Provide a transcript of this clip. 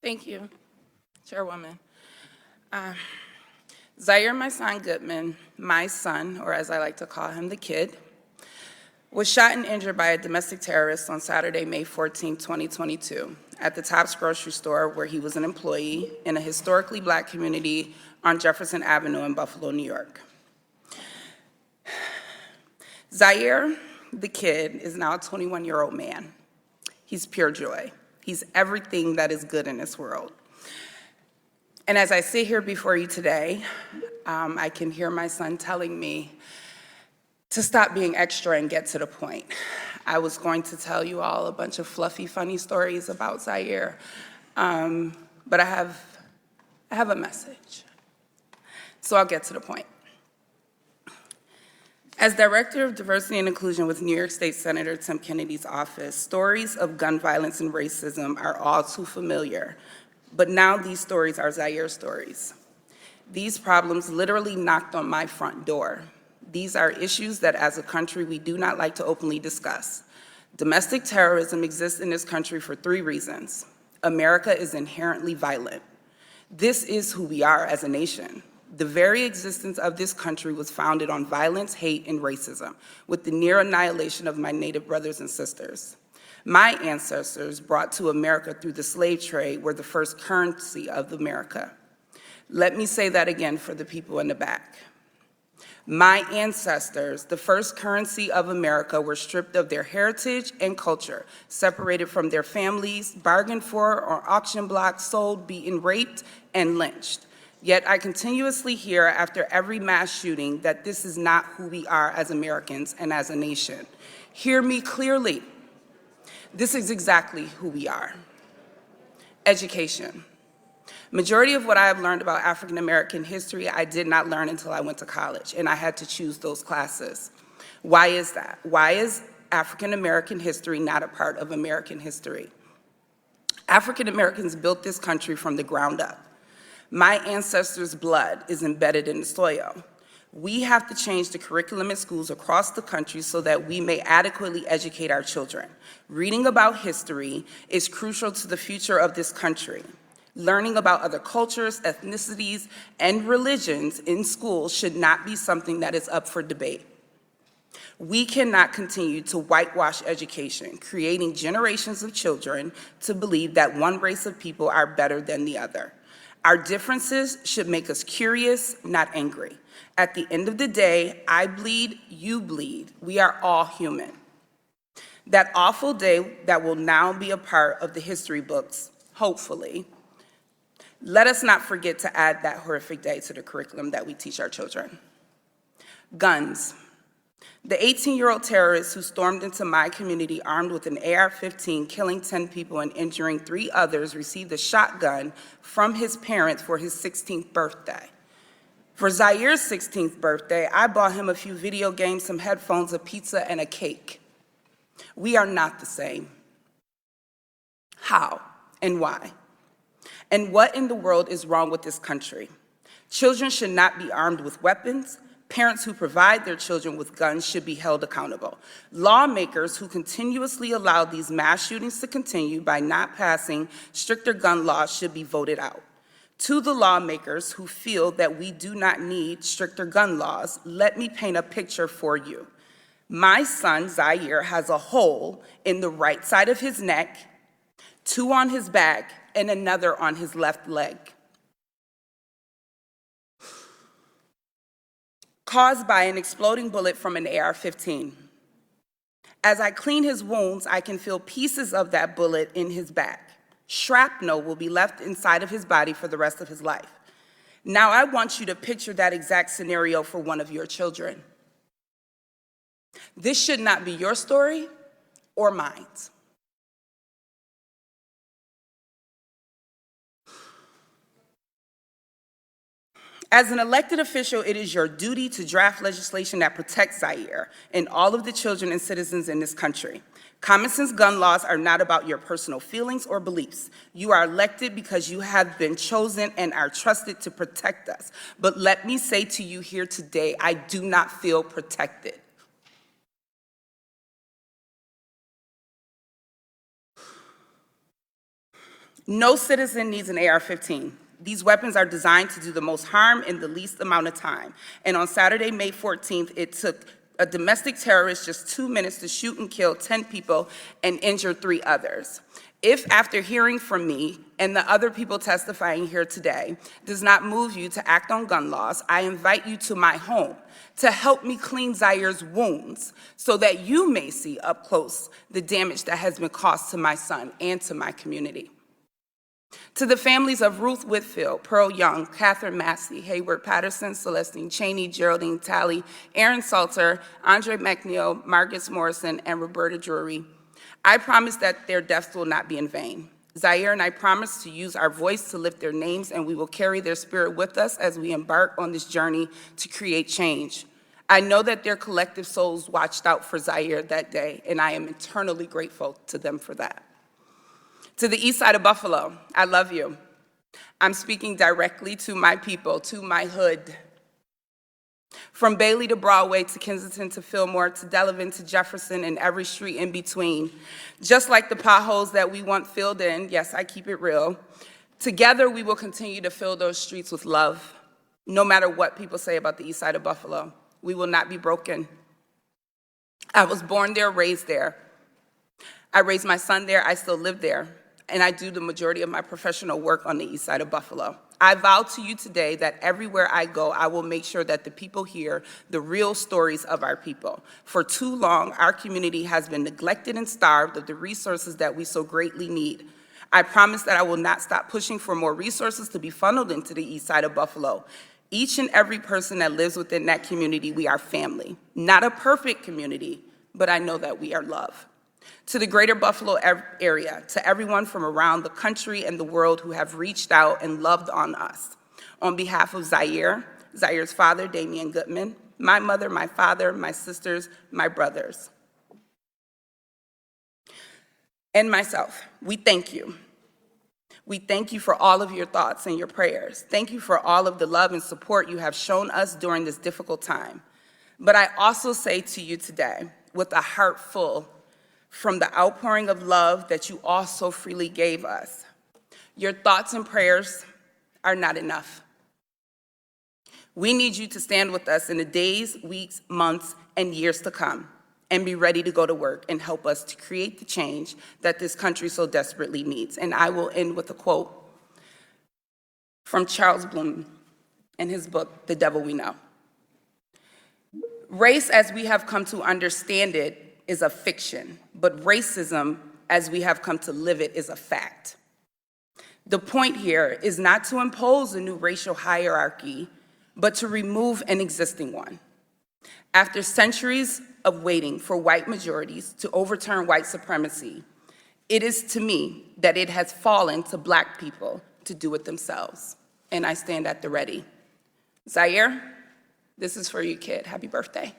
Thank you, Chairwoman. Zaire Goodman, my son, or as I like to call him, the kid, was shot and injured by a domestic terrorist on Saturday, May 14, 2022, at the Tops grocery store where he was an employee in a historically Black community on Jefferson Avenue in Buffalo, New York. Zaire, the kid, is now a 21-year-old man. He's pure joy. He's everything that is good in this world. And as I sit here before you today, I can hear my son telling me to stop being extra and get to the point. I was going to tell you all a bunch of fluffy, funny stories about Zaire, but I have a message. So I'll get to the point. As Director of Diversity and Inclusion with New York State Senator Tim Kennedy's office, stories of gun violence and racism are all too familiar, but now these stories are Zaire stories. These problems literally knocked on my front door. These are issues that as a country we do not like to openly discuss. Domestic terrorism exists in this country for 3 reasons. America is inherently violent. This is who we are as a nation. The very existence of this country was founded on violence, hate, and racism, with the near annihilation of my Native brothers and sisters. My ancestors, brought to America through the slave trade, were the first currency of America. Let me say that again for the people in the back. My ancestors, the first currency of America, were stripped of their heritage and culture, separated from their families, bargained for on auction blocks, sold, beaten, raped, and lynched. Yet I continuously hear after every mass shooting that this is not who we are as Americans and as a nation. Hear me clearly. This is exactly who we are. Education. Majority of what I have learned about African American history, I did not learn until I went to college, and I had to choose those classes. Why is that? Why is African American history not a part of American history? African Americans built this country from the ground up. My ancestors' blood is embedded in the soil. We have to change the curriculum in schools across the country so that we may adequately educate our children. Reading about history is crucial to the future of this country. Learning about other cultures, ethnicities, and religions in schools should not be something that is up for debate. We cannot continue to whitewash education, creating generations of children to believe that one race of people are better than the other. Our differences should make us curious, not angry. At the end of the day, I bleed, you bleed. We are all human. That awful day that will now be a part of the history books, hopefully, let us not forget to add that horrific day to the curriculum that we teach our children. Guns. The 18-year-old terrorist who stormed into my community armed with an AR-15, killing 10 people and injuring 3 others, received a shotgun from his parents for his 16th birthday. For Zaire's 16th birthday, I bought him a few video games, some headphones, a pizza, and a cake. We are not the same. How and why? And what in the world is wrong with this country? Children should not be armed with weapons. Parents who provide their children with guns should be held accountable. Lawmakers who continuously allow these mass shootings to continue by not passing stricter gun laws should be voted out. To the lawmakers who feel that we do not need stricter gun laws, let me paint a picture for you. My son, Zaire, has a hole in the right side of his neck, 2 on his back, and another on his left leg, caused by an exploding bullet from an AR-15. As I clean his wounds, I can feel pieces of that bullet in his back. Shrapnel will be left inside of his body for the rest of his life. Now I want you to picture that exact scenario for one of your children. This should not be your story or mine. As an elected official, it is your duty to draft legislation that protects Zaire and all of the children and citizens in this country. Common sense gun laws are not about your personal feelings or beliefs. You are elected because you have been chosen and are trusted to protect us. But let me say to you here today, I do not feel protected. No citizen needs an AR-15. These weapons are designed to do the most harm in the least amount of time. And on Saturday, May 14th, it took a domestic terrorist just 2 minutes to shoot and kill 10 people and injure 3 others. If, after hearing from me and the other people testifying here today, does not move you to act on gun laws, I invite you to my home to help me clean Zaire's wounds so that you may see up close the damage that has been caused to my son and to my community. To the families of Ruth Whitfield, Pearl Young, Catherine Massey, Hayward Patterson, Celestine Cheney, Geraldine Talley, Aaron Salter, Andre McNeil, Marcus Morrison, and Roberta Drury, I promise that their deaths will not be in vain. Zaire and I promise to use our voice to lift their names, and we will carry their spirit with us as we embark on this journey to create change. I know that their collective souls watched out for Zaire that day, and I am eternally grateful to them for that. To the east side of Buffalo, I love you. I'm speaking directly to my people, to my hood. From Bailey to Broadway, to Kensington, to Fillmore, to Delavan, to Jefferson, and every street in between. Just like the potholes that we want filled in, yes, I keep it real, together we will continue to fill those streets with love. No matter what people say about the east side of Buffalo, we will not be broken. I was born there, raised there. I raised my son there, I still live there, and I do the majority of my professional work on the east side of Buffalo. I vow to you today that everywhere I go, I will make sure that the people hear the real stories of our people. For too long, our community has been neglected and starved of the resources that we so greatly need. I promise that I will not stop pushing for more resources to be funneled into the east side of Buffalo. Each and every person that lives within that community, we are family. Not a perfect community, but I know that we are love. To the greater Buffalo area, to everyone from around the country and the world who have reached out and loved on us. On behalf of Zaire, Zaire's father, Damian Goodman, my mother, my father, my sisters, my brothers, and myself, we thank you. We thank you for all of your thoughts and your prayers. Thank you for all of the love and support you have shown us during this difficult time. But I also say to you today, with a heart full, from the outpouring of love that you all so freely gave us, your thoughts and prayers are not enough. We need you to stand with us in the days, weeks, months, and years to come, and be ready to go to work and help us to create the change that this country so desperately needs. And I will end with a quote from Charles Bloom in his book, The Devil We Know. Race, as we have come to understand it, is a fiction, but racism, as we have come to live it, is a fact. The point here is not to impose a new racial hierarchy, but to remove an existing one. After centuries of waiting for white majorities to overturn white supremacy, it is to me that it has fallen to Black people to do it themselves, and I stand at the ready. Zaire, this is for you, kid. Happy birthday.